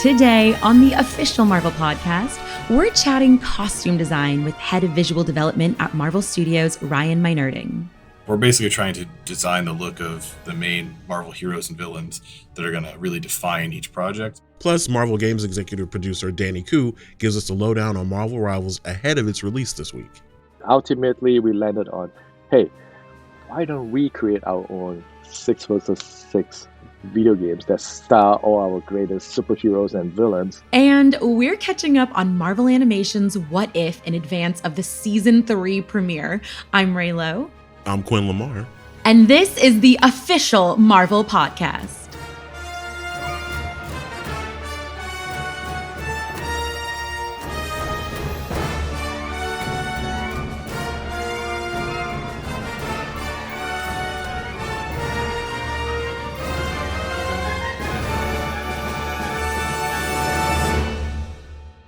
Today on the official Marvel podcast, we're chatting costume design with head of visual development at Marvel Studios, Ryan Meinerding. We're basically trying to design the look of the main Marvel heroes and villains that are going to really define each project. Plus, Marvel Games executive producer Danny Koo gives us a lowdown on Marvel Rivals ahead of its release this week. Ultimately, we landed on, hey, why don't we create our own 6 versus 6 video games that star all our greatest superheroes and villains? And we're catching up on Marvel Animation's What If in advance of the Season 3 premiere. I'm Ray Lowe. I'm Quinn Lamar. And this is the official Marvel podcast.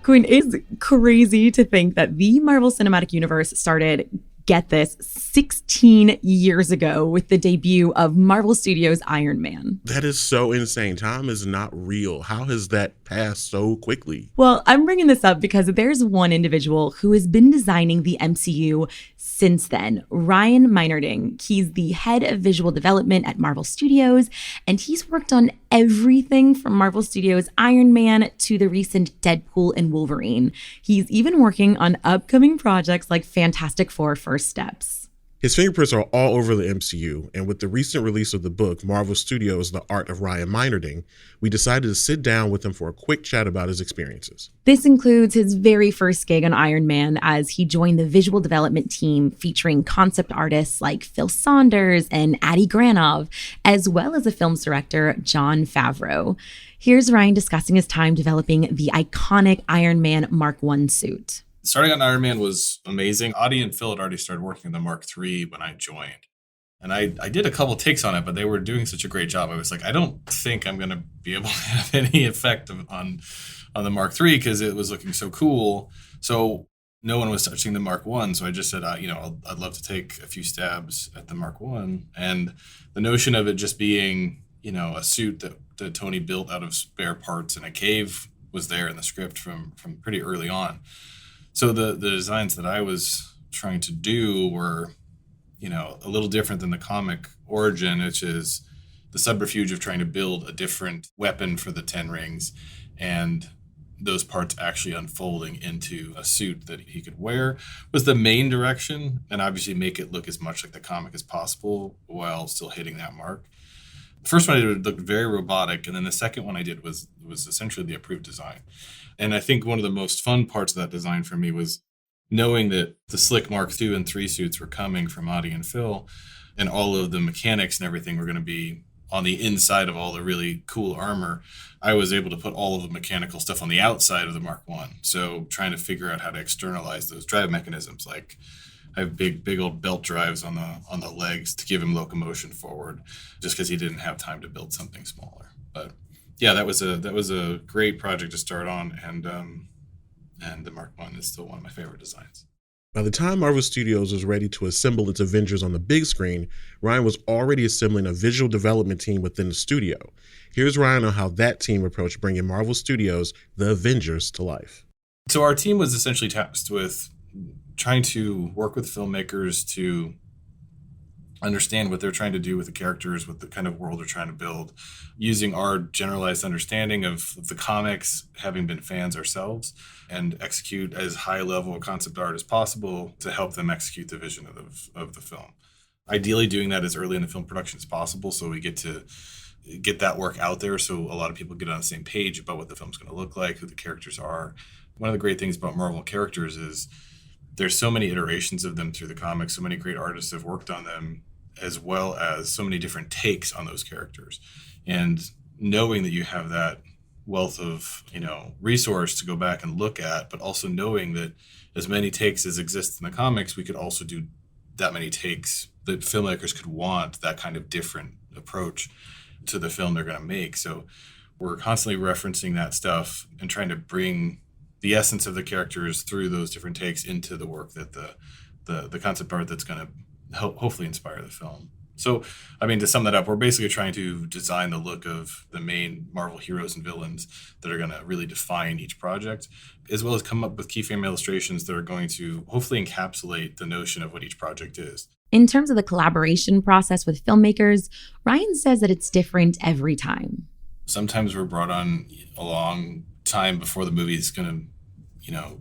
Quinn, it's crazy to think that the Marvel Cinematic Universe started, get this, 16 years ago with the debut of Marvel Studios' Iron Man. That is so insane. Time is not real. How has that passed so quickly? Well, I'm bringing this up because there's one individual who has been designing the MCU since then, Ryan Meinerding. He's the head of visual development at Marvel Studios, and he's worked on everything from Marvel Studios' Iron Man to the recent Deadpool and Wolverine. He's even working on upcoming projects like Fantastic Four First Steps. His fingerprints are all over the MCU, and with the recent release of the book, Marvel Studios, The Art of Ryan Meinerding, we decided to sit down with him for a quick chat about his experiences. This includes his very first gig on Iron Man as he joined the visual development team featuring concept artists like Phil Saunders and Adi Granov, as well as a film's director, Jon Favreau. Here's Ryan discussing his time developing the iconic Iron Man Mark I suit. Starting on Iron Man was amazing. Adi and Phil had already started working on the Mark III when I joined. And I did a couple takes on it, but they were doing such a great job. I was like, I don't think I'm going to be able to have any effect on the Mark III because it was looking so cool. So no one was touching the Mark I. So I just said, I'd love to take a few stabs at the Mark I. And the notion of it just being, a suit that Tony built out of spare parts in a cave was there in the script from pretty early on. So the designs that I was trying to do were, a little different than the comic origin, which is the subterfuge of trying to build a different weapon for the 10 rings and those parts actually unfolding into a suit that he could wear was the main direction, and obviously make it look as much like the comic as possible while still hitting that mark. The first one I did looked very robotic, and then the second one I did was essentially the approved design. And I think one of the most fun parts of that design for me was knowing that the slick Mark II and III suits were coming from Adi and Phil, and all of the mechanics and everything were going to be on the inside of all the really cool armor. I was able to put all of the mechanical stuff on the outside of the Mark I. So trying to figure out how to externalize those drive mechanisms, like I have big old belt drives on the legs to give him locomotion forward, just because he didn't have time to build something smaller. But yeah, that was a great project to start on, and the Mark I is still one of my favorite designs. By the time Marvel Studios was ready to assemble its Avengers on the big screen, Ryan was already assembling a visual development team within the studio. Here's Ryan on how that team approached bringing Marvel Studios' The Avengers to life. So our team was essentially tasked with trying to work with filmmakers to understand what they're trying to do with the characters, what the kind of world they're trying to build, using our generalized understanding of the comics, having been fans ourselves, and execute as high level a concept art as possible to help them execute the vision of the film. Ideally doing that as early in the film production as possible, so we get to get that work out there so a lot of people get on the same page about what the film's going to look like, who the characters are. One of the great things about Marvel characters is there's so many iterations of them through the comics, so many great artists have worked on them, as well as so many different takes on those characters. And knowing that you have that wealth of, resource to go back and look at, but also knowing that as many takes as exist in the comics, we could also do that many takes that filmmakers could want, that kind of different approach to the film they're going to make. So we're constantly referencing that stuff and trying to bring the essence of the characters through those different takes into the work that the concept art that's going to hopefully inspire the film. So, I mean, to sum that up, we're basically trying to design the look of the main Marvel heroes and villains that are going to really define each project, as well as come up with keyframe illustrations that are going to hopefully encapsulate the notion of what each project is. In terms of the collaboration process with filmmakers, Ryan says that it's different every time. Sometimes we're brought on a long time before the movie is going to,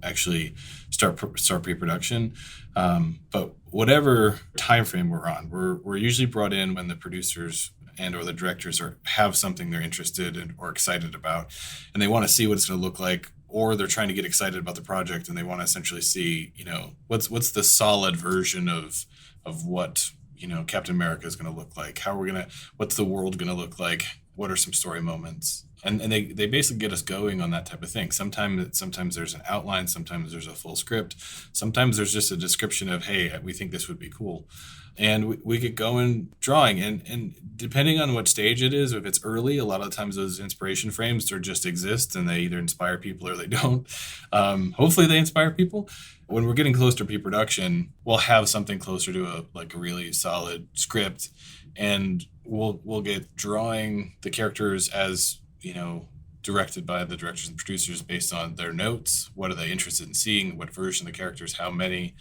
actually start pre-production. But whatever time frame we're on, we're usually brought in when the producers and or the directors have something they're interested in or excited about, and they want to see what it's going to look like, or they're trying to get excited about the project and they want to essentially see, what's the solid version of what Captain America is going to look like. What's the world going to look like? What are some story moments? And they basically get us going on that type of thing. Sometimes there's an outline, sometimes there's a full script, sometimes there's just a description of, hey, we think this would be cool. And we get going drawing. And depending on what stage it is, if it's early, a lot of times those inspiration frames just exist and they either inspire people or they don't. Hopefully they inspire people. When we're getting close to pre-production, we'll have something closer to a really solid script, and we'll get drawing the characters as directed by the directors and producers based on their notes. What are they interested in seeing? What version of the characters? How many?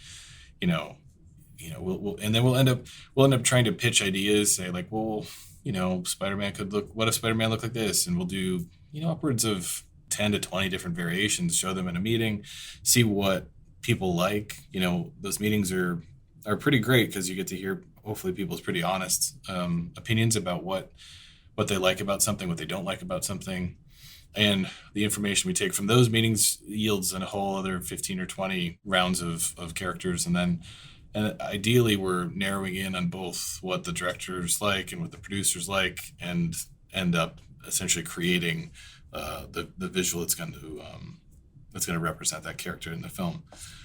We'll and then we'll end up trying to pitch ideas. Say like, well, Spider-Man could look. What if Spider-Man looked like this? And we'll do upwards of 10 to 20 different variations. Show them in a meeting. See what people like. Those meetings are pretty great because you get to hear hopefully people's pretty honest opinions about what they like about something, what they don't like about something. And the information we take from those meetings yields in a whole other 15 or 20 rounds of characters. And ideally, we're narrowing in on both what the directors like and what the producers like, and end up essentially creating the visual that's going to represent that character in the film.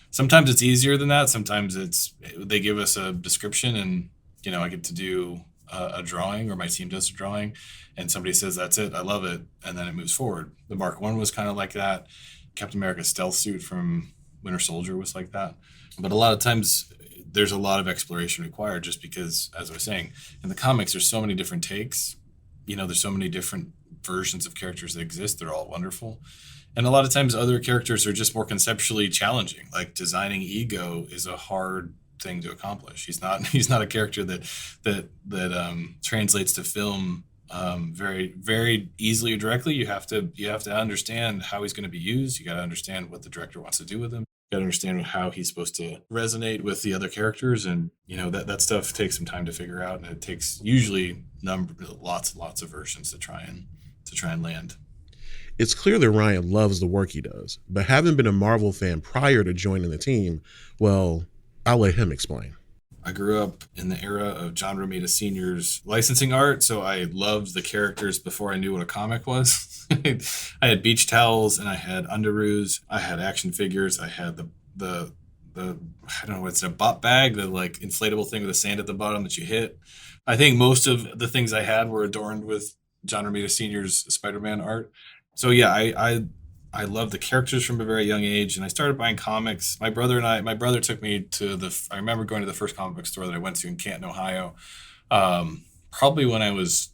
Sometimes it's easier than that. Sometimes they give us a description and, I get to do a drawing, or my team does a drawing, and somebody says, that's it, I love it, and then it moves forward. The Mark I was kind of like that. Captain America's stealth suit from Winter Soldier was like that. But a lot of times there's a lot of exploration required, just because, as I was saying, in the comics there's so many different takes. There's so many different versions of characters that exist. They're all wonderful. And a lot of times other characters are just more conceptually challenging. Like designing Ego is a hard thing to accomplish. He's not a character that translates to film very, very easily or directly. You have to understand how he's going to be used. You got to understand what the director wants to do with him. You got to understand how he's supposed to resonate with the other characters, and that stuff takes some time to figure out, and it takes usually lots of versions to try and land. It's clear that Ryan loves the work he does, but having been a Marvel fan prior to joining the team, well, I'll let him explain. I grew up in the era of John Romita Sr.'s licensing art, so I loved the characters before I knew what a comic was. I had beach towels, and I had underoos, I had action figures, I had the I don't know, it's a bot bag, the like inflatable thing with the sand at the bottom that you hit. I think most of the things I had were adorned with John Romita Sr.'s Spider-Man art. So yeah, I love the characters from a very young age, and I started buying comics. My brother took me to I remember going to the first comic book store that I went to in Canton, Ohio, probably when I was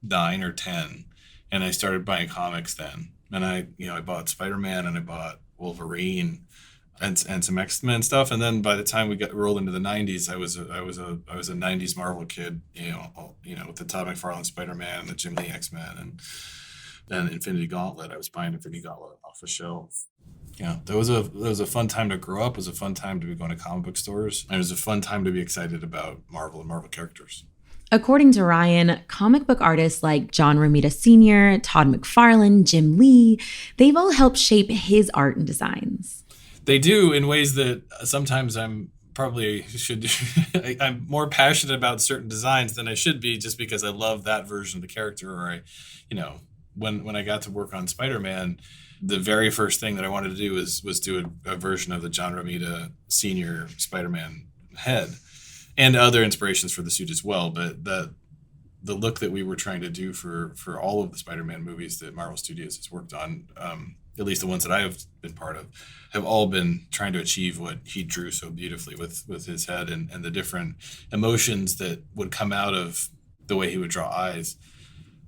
9 or 10, and I started buying comics then. And I bought Spider-Man, and I bought Wolverine, and some X-Men stuff. And then by the time we rolled into the 90s, I was a 90s Marvel kid, with the Todd McFarlane Spider-Man, the Jim Lee X-Men, and Infinity Gauntlet. I was buying Infinity Gauntlet off the shelf. That was a fun time to grow up. It was a fun time to be going to comic book stores. And it was a fun time to be excited about Marvel and Marvel characters. According to Ryan, comic book artists like John Romita Sr., Todd McFarlane, Jim Lee, they've all helped shape his art and designs. They do, in ways that sometimes I'm more passionate about certain designs than I should be, just because I love that version of the character. Or when I got to work on Spider-Man, the very first thing that I wanted to do was do a version of the John Romita Sr. Spider-Man head, and other inspirations for the suit as well. But the look that we were trying to do for all of the Spider-Man movies that Marvel Studios has worked on, at least the ones that I have been part of, have all been trying to achieve what he drew so beautifully with his head and the different emotions that would come out of the way he would draw eyes,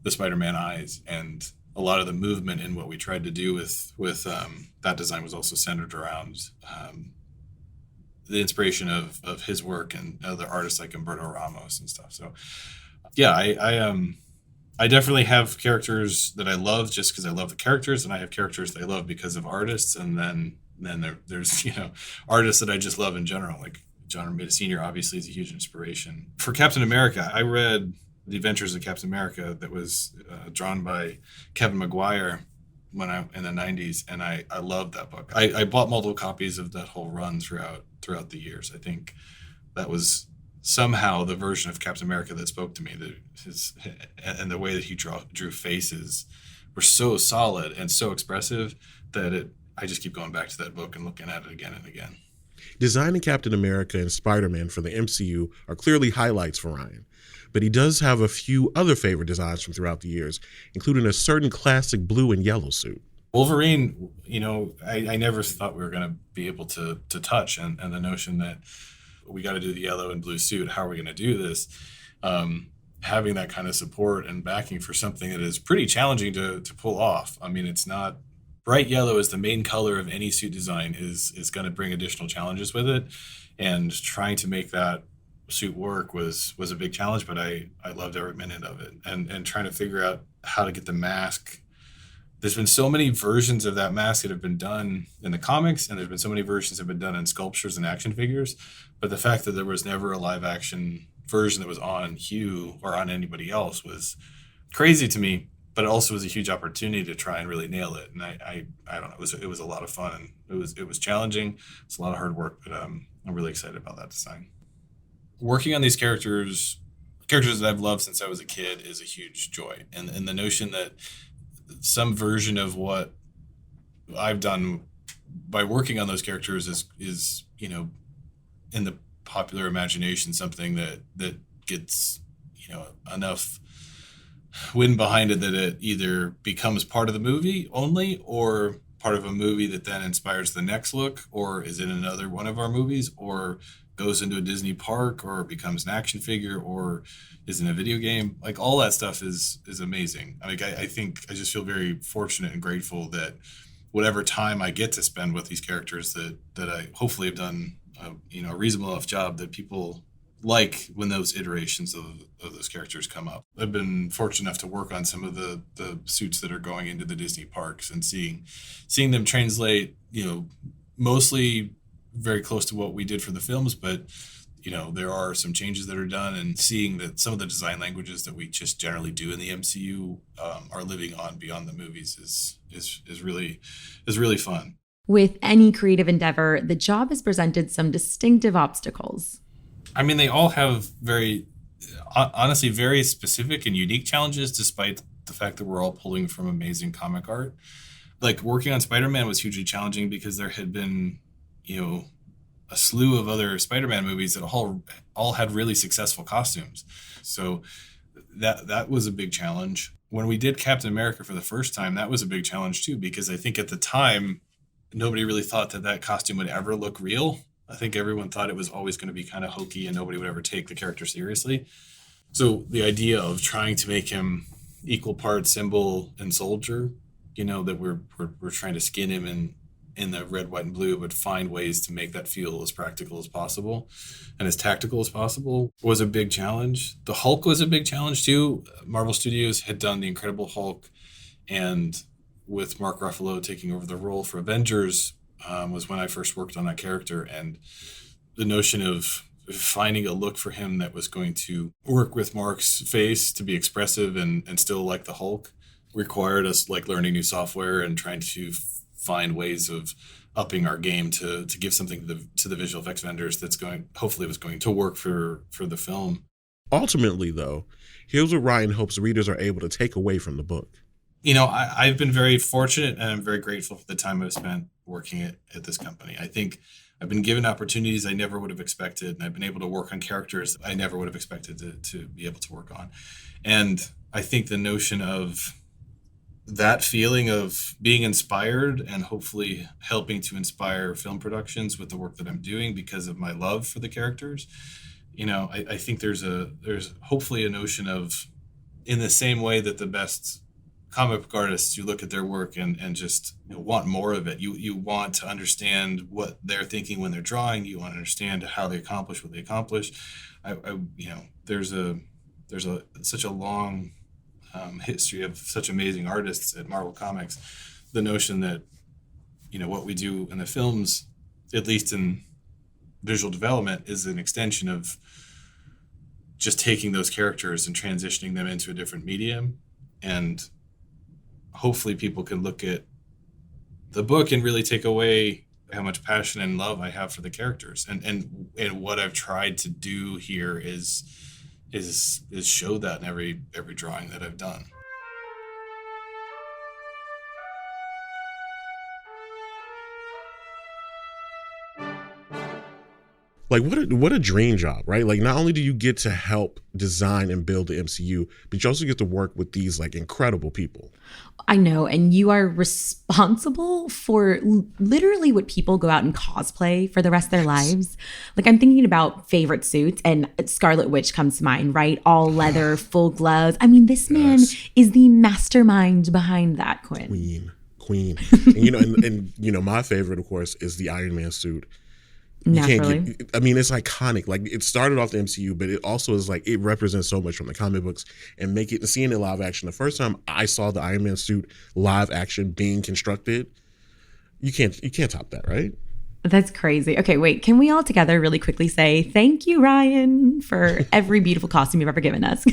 the Spider-Man eyes. And a lot of the movement in what we tried to do with that design was also centered around the inspiration of his work and other artists like Humberto Ramos and stuff. So yeah, I definitely have characters that I love just because I love the characters, and I have characters that I love because of artists, and then there's artists that I just love in general. Like John Romita Sr. obviously is a huge inspiration. For Captain America, I read The Adventures of Captain America that was drawn by Kevin Maguire in the 90s, and I loved that book. I bought multiple copies of that whole run throughout the years. I think that was somehow the version of Captain America that spoke to me. And the way that he drew faces were so solid and so expressive that I just keep going back to that book and looking at it again and again. Designing Captain America and Spider-Man for the MCU are clearly highlights for Ryan, but he does have a few other favorite designs from throughout the years, including a certain classic blue and yellow suit. Wolverine, I never thought we were going to be able to touch, and the notion that we got to do the yellow and blue suit, how are we going to do this? Having that kind of support and backing for something that is pretty challenging to pull off. I mean, it's not bright yellow is the main color of any suit design is going to bring additional challenges with it. And trying to make that suit work was a big challenge, but I loved every minute of it. And trying to figure out how to get the mask. There's been so many versions of that mask that have been done in the comics, and there's been so many versions that have been done in sculptures and action figures. But the fact that there was never a live action version that was on Hugh or on anybody else was crazy to me, but it also was a huge opportunity to try and really nail it. And I don't know, it was a lot of fun, and it was challenging. It's a lot of hard work, but I'm really excited about that design. Working on these characters that I've loved since I was a kid is a huge joy. And the notion that some version of what I've done by working on those characters is in the popular imagination, something that gets enough wind behind it that it either becomes part of the movie only, or part of a movie that then inspires the next look, or is in another one of our movies, or goes into a Disney park, or becomes an action figure, or is in a video game. Like, all that stuff is amazing. I think I just feel very fortunate and grateful that whatever time I get to spend with these characters, that I hopefully have done a reasonable enough job that people like when those iterations of those characters come up. I've been fortunate enough to work on some of the suits that are going into the Disney parks and seeing them translate, mostly very close to what we did for the films, but there are some changes that are done, and seeing that some of the design languages that we just generally do in the MCU are living on beyond the movies is really fun. With any creative endeavor, the job has presented some distinctive obstacles. I mean, they all have honestly very specific and unique challenges, despite the fact that we're all pulling from amazing comic art. Like, working on Spider-Man was hugely challenging because there had been, a slew of other Spider-Man movies that all had really successful costumes. So that was a big challenge. When we did Captain America for the first time, that was a big challenge too, because I think at the time, nobody really thought that costume would ever look real. I think everyone thought it was always going to be kind of hokey and nobody would ever take the character seriously. So the idea of trying to make him equal parts symbol and soldier, that we're trying to skin him in the red, white, and blue, but find ways to make that feel as practical as possible and as tactical as possible was a big challenge. The Hulk was a big challenge too. Marvel Studios had done The Incredible Hulk, and with Mark Ruffalo taking over the role for Avengers, was when I first worked on that character. And the notion of finding a look for him that was going to work with Mark's face to be expressive and still like the Hulk required us learning new software and trying to find ways of upping our game to give something to the visual effects vendors that's hopefully was going to work for the film. Ultimately, though, here's what Ryan hopes readers are able to take away from the book. I've been very fortunate, and I'm very grateful for the time I've spent working at this company. I think I've been given opportunities I never would have expected, and I've been able to work on characters I never would have expected to be able to work on. And I think the notion of that feeling of being inspired and hopefully helping to inspire film productions with the work that I'm doing because of my love for the characters. I think there's hopefully a notion of, in the same way that the best comic book artists, you look at their work and just want more of it. You want to understand what they're thinking when they're drawing. You want to understand how they accomplish what they accomplish. There's such a long history of such amazing artists at Marvel Comics. The notion that what we do in the films, at least in visual development, is an extension of just taking those characters and transitioning them into a different medium. And hopefully people can look at the book and really take away how much passion and love I have for the characters. And what I've tried to do here is show that in every drawing that I've done. Like what a dream job, right? Like not only do you get to help design and build the MCU, but you also get to work with these like incredible people. I know, and you are responsible for literally what people go out and cosplay for the rest of their lives. Like I'm thinking about favorite suits, and Scarlet Witch comes to mind, right? All leather, full gloves. I mean, this man is the mastermind behind that, Quinn. Queen. And my favorite, of course, is the Iron Man suit. Naturally. It's iconic. Like it started off the MCU, but it also is like it represents so much from the comic books, and seeing it live action. The first time I saw the Iron Man suit live action being constructed, you can't top that, right? That's crazy. Okay, wait. Can we all together really quickly say thank you, Ryan, for every beautiful costume you've ever given us?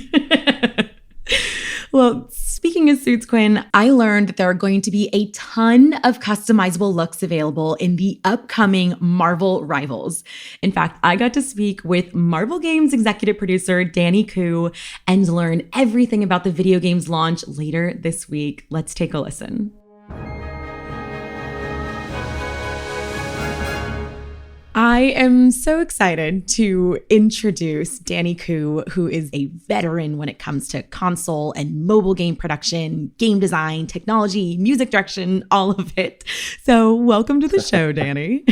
Well, speaking of suits, Quinn, I learned that there are going to be a ton of customizable looks available in the upcoming Marvel Rivals. In fact, I got to speak with Marvel Games executive producer Danny Koo and learn everything about the video game's launch later this week. Let's take a listen. I am so excited to introduce Danny Koo, who is a veteran when it comes to console and mobile game production, game design, technology, music direction, all of it. So welcome to the show, Danny.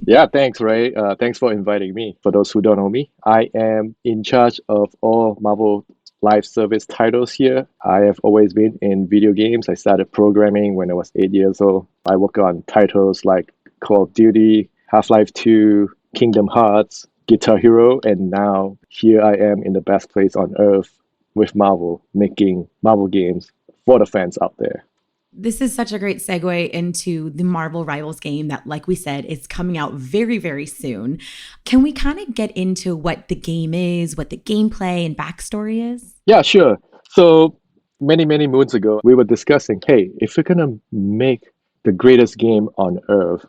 Yeah, thanks, Ray. Thanks for inviting me. For those who don't know me, I am in charge of all Marvel live service titles here. I have always been in video games. I started programming when I was 8 years old. I work on titles like Call of Duty, Half-Life 2, Kingdom Hearts, Guitar Hero, and now here I am in the best place on earth with Marvel, making Marvel games for the fans out there. This is such a great segue into the Marvel Rivals game that, like we said, is coming out very, very soon. Can we kind of get into what the game is, what the gameplay and backstory is? Yeah, sure. So many, many moons ago, we were discussing, hey, if we're going to make the greatest game on earth,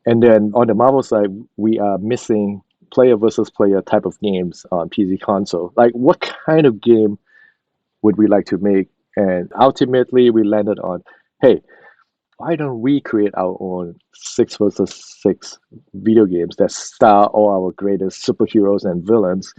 and then on the Marvel side, we are missing player versus player type of games on PC console. Like, what kind of game would we like to make? And ultimately, we landed on, hey, why don't we create our own 6 versus 6 video games that star all our greatest superheroes and villains,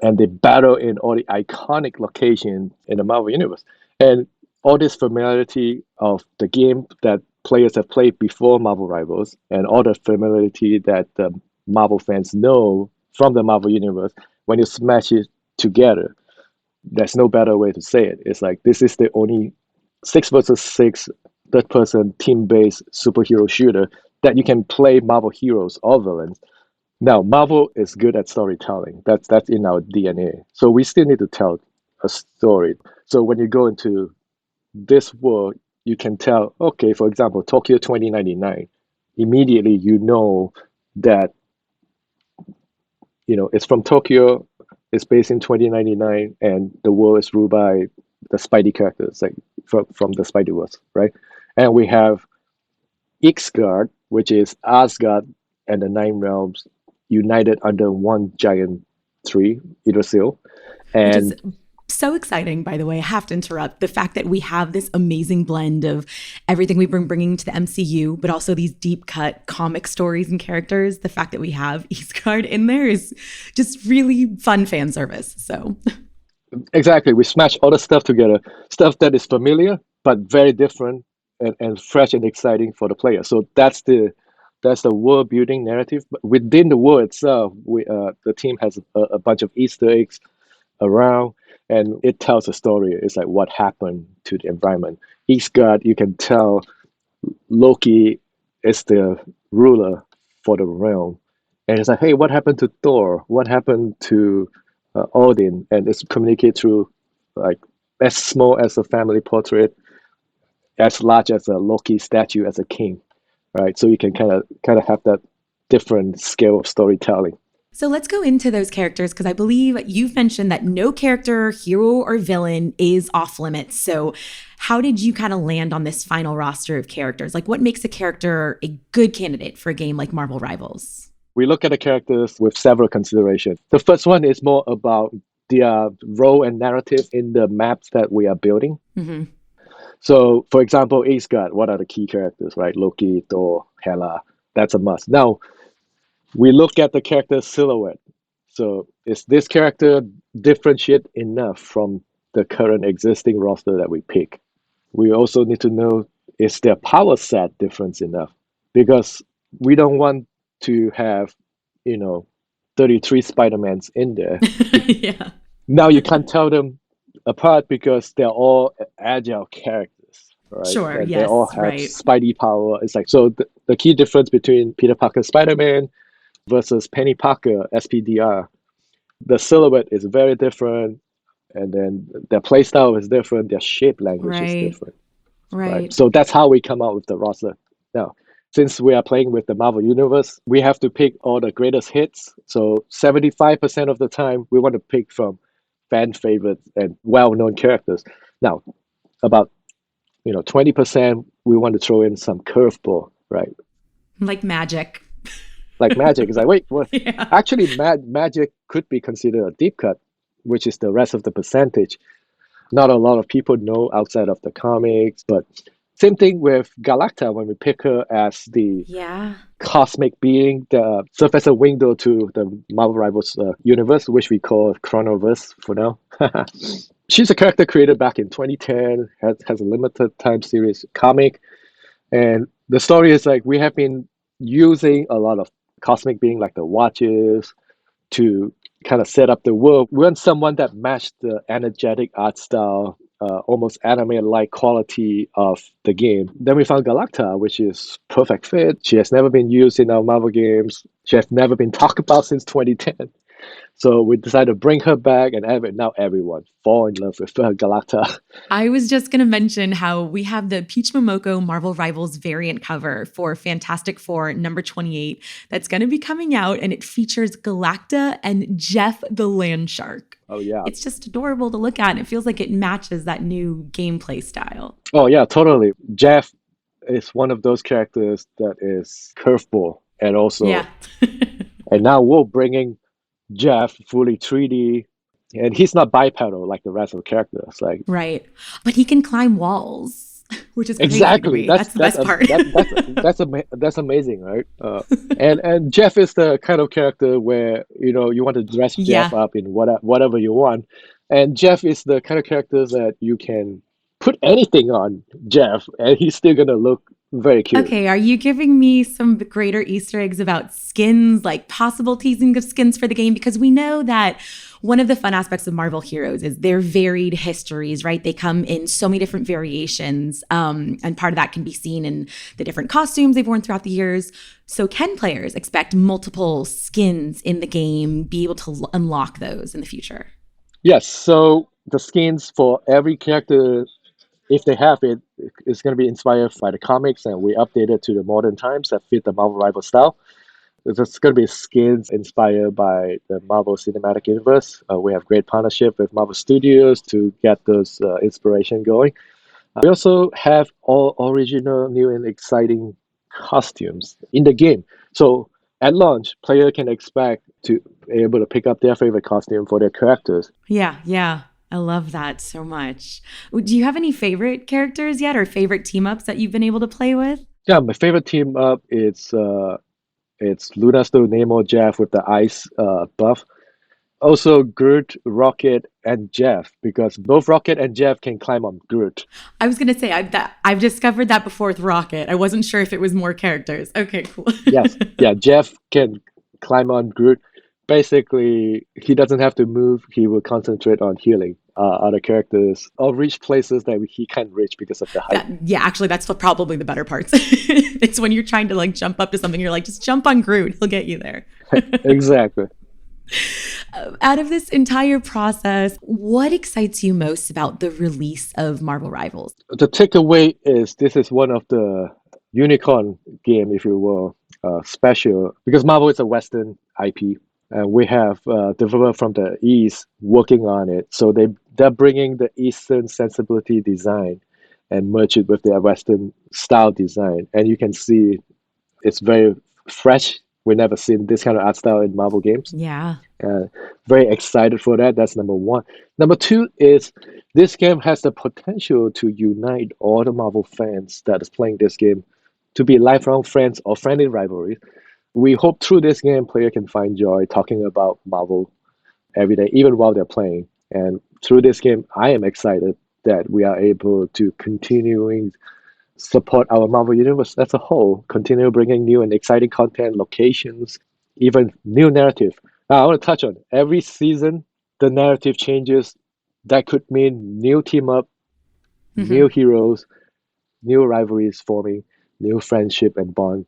and they battle in all the iconic locations in the Marvel Universe. And all this familiarity of the game that players have played before Marvel Rivals, and all the familiarity that the Marvel fans know from the Marvel Universe, when you smash it together, there's no better way to say it. It's like this is the only 6 versus 6 third-person team-based superhero shooter that you can play Marvel heroes or villains. Now, Marvel is good at storytelling. That's in our DNA. So we still need to tell a story. So when you go into this world, you can tell, okay, for example, Tokyo 2099. Immediately, you know that, it's from Tokyo, it's based in 2099, and the world is ruled by the Spidey characters, like from the Spideyverse, right? And we have Ixgard, which is Asgard and the Nine Realms united under one giant tree, Yggdrasil. And which is so exciting, by the way. I have to interrupt. The fact that we have this amazing blend of everything we've been bringing to the MCU, but also these deep cut comic stories and characters. The fact that we have Ixgard in there is just really fun fan service. So exactly, we smash all the stuff together, stuff that is familiar but very different and fresh and exciting for the player. So that's the world building narrative. But within the world itself, the team has a bunch of Easter eggs around, and it tells a story. It's like what happened to the environment. Each god, you can tell Loki is the ruler for the realm, and it's like, hey, what happened to Thor? What happened to Odin? And it's communicated through like as small as a family portrait, as large as a Loki statue as a king, right? So you can kind of have that different scale of storytelling. So let's go into those characters because I believe you've mentioned that no character, hero or villain is off limits. So how did you kind of land on this final roster of characters? Like what makes a character a good candidate for a game like Marvel Rivals? We look at the characters with several considerations. The first one is more about their role and narrative in the maps that we are building. Mm-hmm. So, for example, Asgard, what are the key characters, right? Loki, Thor, Hela, that's a must. Now, we look at the character silhouette. So, is this character differentiate enough from the current existing roster that we pick? We also need to know, is their power set different enough? Because we don't want to have, 33 Spider-Mans in there. Yeah. Now you can't tell them apart because they're all agile characters, right? Sure, And they yes, all have right. Spidey power. It's like, so the key difference between Peter Parker Spider-Man versus Penny Parker SPDR, the silhouette is very different, and then their playstyle is different, their shape language is Right. different. Right. So that's how we come out with the roster. Now, since we are playing with the Marvel Universe, we have to pick all the greatest hits. So 75% of the time, we want to pick from fan favorites and well-known characters. Now, about 20%, we want to throw in some curveball, right? Like magic. Like magic. It's like, wait, what? Yeah. Actually, magic could be considered a deep cut, which is the rest of the percentage. Not a lot of people know outside of the comics, but same thing with Galacta when we pick her as the Yeah. cosmic being that serves as a window to the Marvel Rivals universe, which we call Chronoverse for now. She's a character created back in 2010, has a limited time series comic, and the story is like we have been using a lot of cosmic being like the Watchers to kind of set up the world. We want someone that matched the energetic art style, almost anime-like quality of the game. Then we found Galacta, which is perfect fit. She has never been used in our Marvel games. She has never been talked about since 2010. So we decided to bring her back, and now everyone fall in love with Galacta. I was just going to mention how we have the Peach Momoko Marvel Rivals variant cover for Fantastic Four number 28 that's going to be coming out, and it features Galacta and Jeff the Land Shark. Oh, yeah. It's just adorable to look at, and it feels like it matches that new gameplay style. Oh, yeah, totally. Jeff is one of those characters that is curveball, and also, Yeah. and now we're bringing Jeff fully 3D, and he's not bipedal like the rest of the characters. Like Right. But he can climb walls, which is crazy to exactly me. That's the best part. That's amazing, right? And Jeff is the kind of character where you want to dress Yeah. Jeff up in whatever you want, and Jeff is the kind of character that you can put anything on Jeff, and he's still gonna look very cute. Okay, are you giving me some greater Easter eggs about skins, like possible teasing of skins for the game? Because we know that one of the fun aspects of Marvel Heroes is their varied histories, right? They come in so many different variations, and part of that can be seen in the different costumes they've worn throughout the years. So can players expect multiple skins in the game, be able to unlock those in the future? Yes, so the skins for every character, if they have it, it's going to be inspired by the comics, and we update it to the modern times that fit the Marvel Rival style. There's going to be skins inspired by the Marvel Cinematic Universe. We have great partnership with Marvel Studios to get those inspiration going. We also have all original, new, and exciting costumes in the game. So at launch, player can expect to be able to pick up their favorite costume for their characters. Yeah. I love that so much. Do you have any favorite characters yet or favorite team ups that you've been able to play with? Yeah, my favorite team up it's Lunasto Nemo Jeff with the ice buff. Also, Groot, Rocket, and Jeff, because both Rocket and Jeff can climb on Groot. I was gonna say I've discovered that before with Rocket. I wasn't sure if it was more characters. Okay, cool. Yes, yeah, Jeff can climb on Groot. Basically, he doesn't have to move. He will concentrate on healing other characters or reach places that he can't reach because of the height. Yeah, actually, that's probably the better parts. It's when you're trying to like jump up to something, you're like, just jump on Groot, he'll get you there. Exactly. Out of this entire process, what excites you most about the release of Marvel Rivals? The takeaway is this is one of the unicorn game, if you will, special, because Marvel is a Western IP. And we have developers from the East working on it. So they're bringing the Eastern sensibility design and merge it with their Western style design. And you can see it's very fresh. We've never seen this kind of art style in Marvel games. Yeah. Very excited for that. That's number one. Number two is this game has the potential to unite all the Marvel fans that is playing this game to be lifelong friends or friendly rivalries. We hope through this game, player can find joy talking about Marvel every day, even while they're playing. And through this game, I am excited that we are able to continuing support our Marvel universe as a whole, continue bringing new and exciting content, locations, even new narrative. Now, I want to touch on every season, the narrative changes. That could mean new team up, new heroes, new rivalries forming, new friendship and bond.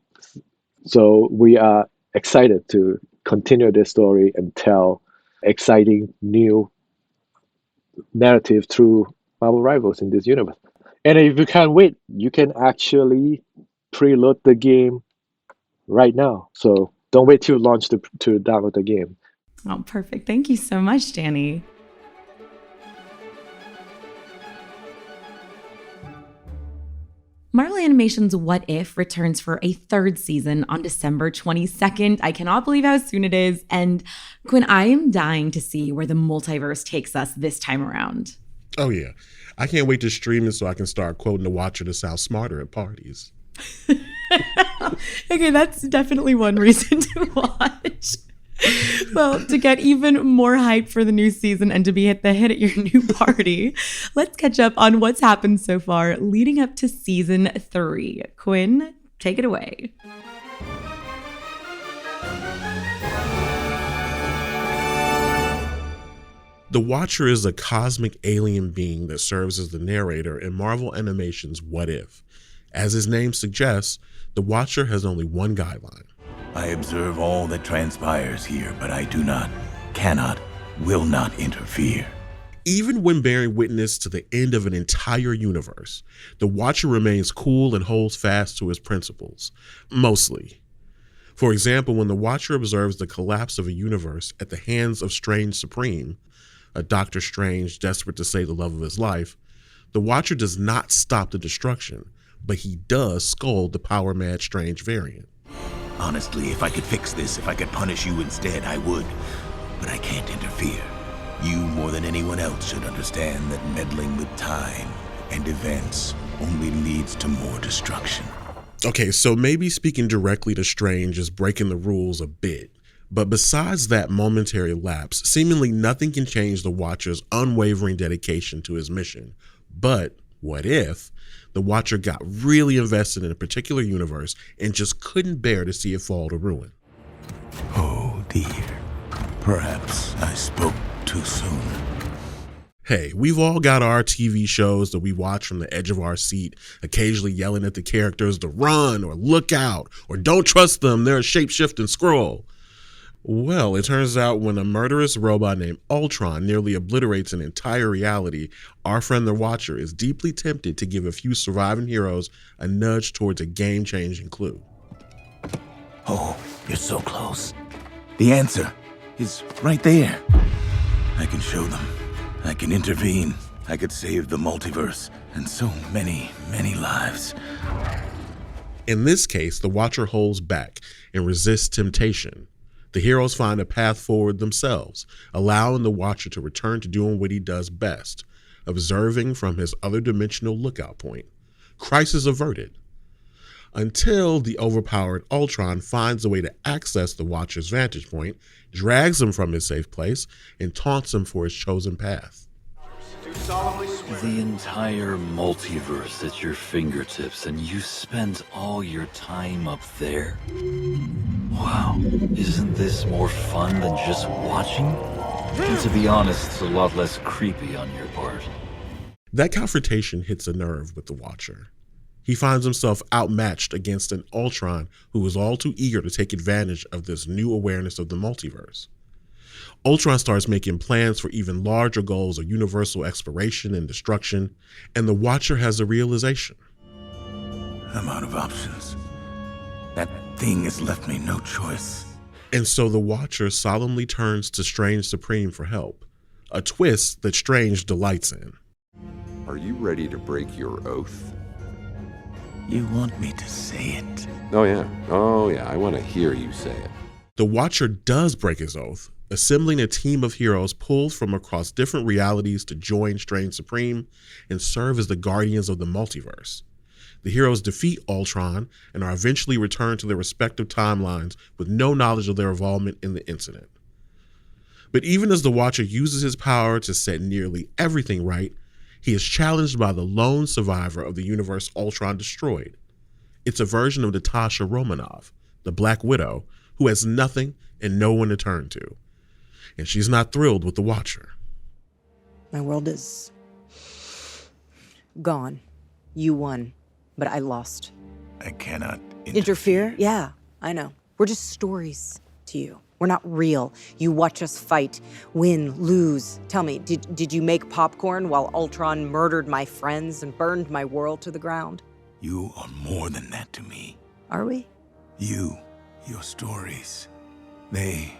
So we are excited to continue this story and tell exciting new narrative through Marvel Rivals in this universe. And if you can't wait, you can actually preload the game right now. So don't wait till launch to download the game. Oh, perfect. Thank you so much, Danny. Marvel Animation's What If returns for a third season on December 22nd. I cannot believe how soon it is. And Quinn, I am dying to see where the multiverse takes us this time around. Oh, yeah. I can't wait to stream it so I can start quoting the Watcher to sound smarter at parties. Okay, that's definitely one reason to watch. Well, to get even more hype for the new season and to be the hit at your new party, let's catch up on what's happened so far leading up to season 3. Quinn, take it away. The Watcher is a cosmic alien being that serves as the narrator in Marvel Animation's What If. As his name suggests, the Watcher has only one guideline. I observe all that transpires here, but I do not, cannot, will not interfere. Even when bearing witness to the end of an entire universe, the Watcher remains cool and holds fast to his principles. Mostly. For example, when the Watcher observes the collapse of a universe at the hands of Strange Supreme, a Doctor Strange desperate to save the love of his life, the Watcher does not stop the destruction, but he does scold the power-mad Strange variant. Honestly, if I could fix this, if I could punish you instead, I would. But I can't interfere. You, more than anyone else, should understand that meddling with time and events only leads to more destruction. Okay, so maybe speaking directly to Strange is breaking the rules a bit. But besides that momentary lapse, seemingly nothing can change the Watcher's unwavering dedication to his mission. But what if the Watcher got really invested in a particular universe and just couldn't bear to see it fall to ruin? Oh dear. Perhaps I spoke too soon. Hey, we've all got our TV shows that we watch from the edge of our seat, occasionally yelling at the characters to run or look out or don't trust them, they're a shape-shifting scroll. Well, it turns out when a murderous robot named Ultron nearly obliterates an entire reality, our friend the Watcher is deeply tempted to give a few surviving heroes a nudge towards a game-changing clue. Oh, you're so close. The answer is right there. I can show them. I can intervene. I could save the multiverse and so many, many lives. In this case, the Watcher holds back and resists temptation. The heroes find a path forward themselves, allowing the Watcher to return to doing what he does best, observing from his other dimensional lookout point. Crisis averted. until the overpowered Ultron finds a way to access the Watcher's vantage point, drags him from his safe place, and taunts him for his chosen path. The entire multiverse at your fingertips, and you spend all your time up there. Wow, isn't this more fun than just watching? And to be honest, it's a lot less creepy on your part. That confrontation hits a nerve with the Watcher. He finds himself outmatched against an Ultron who is all too eager to take advantage of this new awareness of the multiverse. Ultron starts making plans for even larger goals of universal exploration and destruction, and the Watcher has a realization. I'm out of options. That thing has left me no choice. And so the Watcher solemnly turns to Strange Supreme for help, a twist that Strange delights in. Are you ready to break your oath? You want me to say it? Oh yeah, I want to hear you say it. The Watcher does break his oath, assembling a team of heroes pulled from across different realities to join Strange Supreme and serve as the guardians of the multiverse. The heroes defeat Ultron and are eventually returned to their respective timelines with no knowledge of their involvement in the incident. But even as the Watcher uses his power to set nearly everything right, he is challenged by the lone survivor of the universe Ultron destroyed. It's a version of Natasha Romanoff, the Black Widow, who has nothing and no one to turn to. And she's not thrilled with the Watcher. My world is gone. You won, but I lost. I cannot Interfere? Yeah, I know. We're just stories to you. We're not real. You watch us fight, win, lose. Tell me, did you make popcorn while Ultron murdered my friends and burned my world to the ground? You are more than that to me. Are we? You, your stories, they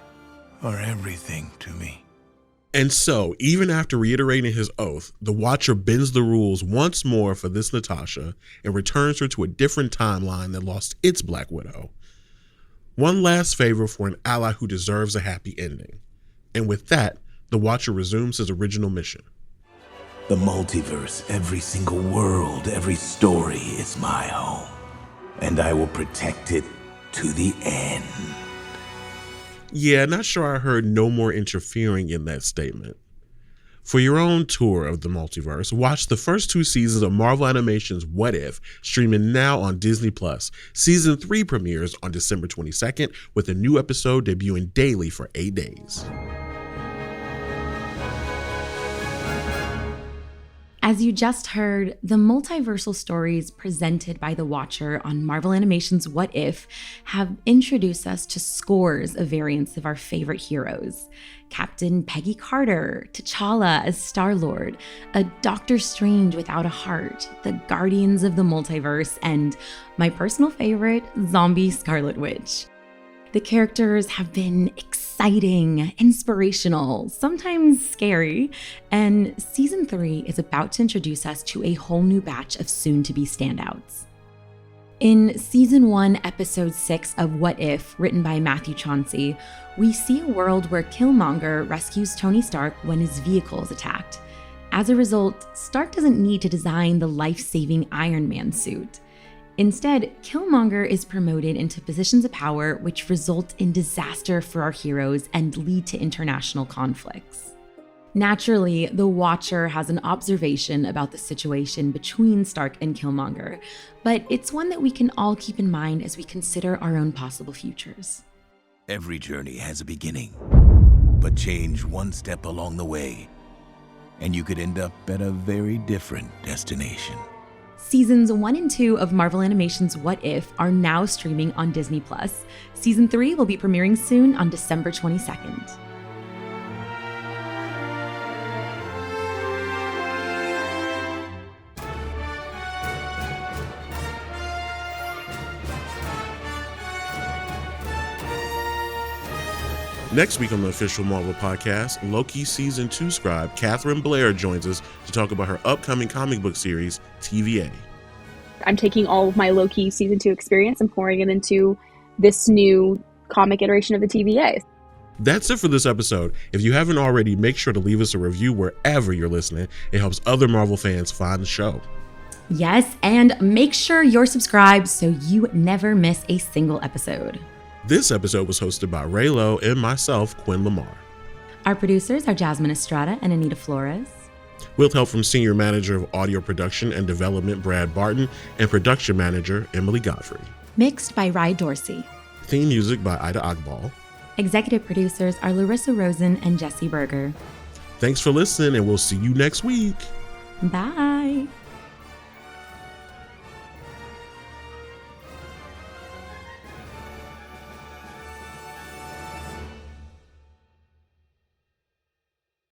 are everything to me. And so, even after reiterating his oath, the Watcher bends the rules once more for this Natasha and returns her to a different timeline that lost its Black Widow. One last favor for an ally who deserves a happy ending. And with that, the Watcher resumes his original mission. The multiverse, every single world, every story is my home. And I will protect it to the end. Yeah, not sure I heard no more interfering in that statement. For your own tour of the multiverse, watch the first 2 seasons of Marvel Animation's What If, streaming now on Disney+. Season 3 premieres on December 22nd, with a new episode debuting daily for 8 days. As you just heard, the multiversal stories presented by the Watcher on Marvel Animation's What If have introduced us to scores of variants of our favorite heroes. Captain Peggy Carter, T'Challa as Star-Lord, a Doctor Strange without a heart, the Guardians of the Multiverse, and my personal favorite, Zombie Scarlet Witch. The characters have been exciting, inspirational, sometimes scary, and Season 3 is about to introduce us to a whole new batch of soon-to-be standouts. In Season 1, Episode 6 of What If, written by Matthew Chauncey, we see a world where Killmonger rescues Tony Stark when his vehicle is attacked. As a result, Stark doesn't need to design the life-saving Iron Man suit. Instead, Killmonger is promoted into positions of power which result in disaster for our heroes and lead to international conflicts. Naturally, the Watcher has an observation about the situation between Stark and Killmonger, but it's one that we can all keep in mind as we consider our own possible futures. Every journey has a beginning, but change one step along the way, and you could end up at a very different destination. Seasons 1 and 2 of Marvel Animation's What If are now streaming on Disney+. Season 3 will be premiering soon on December 22nd. Next week on the official Marvel podcast, Loki Season 2 scribe Catherine Blair joins us to talk about her upcoming comic book series, TVA. I'm taking all of my Loki Season 2 experience and pouring it into this new comic iteration of the TVA. That's it for this episode. If you haven't already, make sure to leave us a review wherever you're listening. It helps other Marvel fans find the show. Yes, and make sure you're subscribed so you never miss a single episode. This episode was hosted by Raylo and myself, Quinn Lamar. Our producers are Jasmine Estrada and Anita Flores. With help from Senior Manager of Audio Production and Development, Brad Barton, and Production Manager, Emily Godfrey. Mixed by Rye Dorsey. Theme music by Ida Agbal. Executive producers are Larissa Rosen and Jesse Berger. Thanks for listening, and we'll see you next week. Bye.